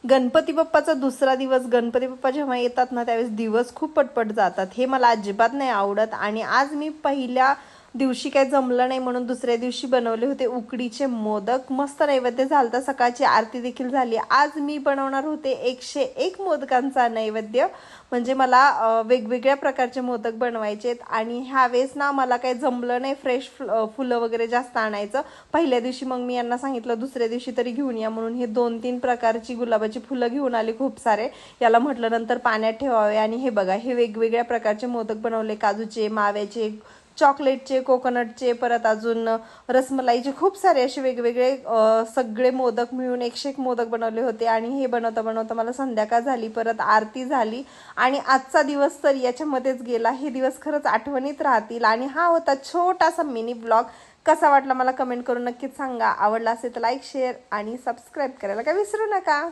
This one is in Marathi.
गणपती बाप्पाचा दुसरा दिवस, गणपती बाप्पा जेव्हा येतात ना त्यावेळेस दिवस खूप पटपट जातात. हे मला अजिबात नाही आवडत. आणि आज मी पहिल्या दिवशी काही जमलं नाही म्हणून दुसऱ्या दिवशी बनवले होते उकडीचे मोदक. मस्त नैवेद्य झालता, सकाळची आरती देखील झाली. आज मी बनवणार होते 101 मोदकांचा नैवेद्य. म्हणजे मला वेगवेगळ्या प्रकारचे मोदक बनवायचे आहेत. आणि ह्यावेळेस ना मला काही जमलं नाही फ्रेश फुलं वगैरे जास्त आणायचं. पहिल्या दिवशी मग मी यांना सांगितलं दुसऱ्या दिवशी तरी घेऊन या म्हणून. हे 2-3 प्रकारची गुलाबाची फुलं घेऊन आली खूप सारे. याला म्हटलं नंतर पाण्यात ठेवावे. आणि हे बघा, हे वेगवेगळ्या प्रकारचे मोदक बनवले, काजूचे, माव्याचे, चॉकलेटचे, कोकोनटचे, परत अजून रसमलाईचे, खूप सारे असे वेगवेगळे सगळे मोदक मिळून 101 मोदक बनवले होते. आणि हे बनवता बनवता मला संध्याकाळ झाली, परत आरती झाली. आणि आजचा दिवस तर याच्यामध्येच गेला. हे दिवस खरंच आठवणीत राहतील. आणि हा होता छोटासा मिनी ब्लॉग. कसा वाटला मला कमेंट करून नक्कीच सांगा. आवडला असेल तर लाईक, शेअर आणि सबस्क्राईब करायला काय विसरू नका.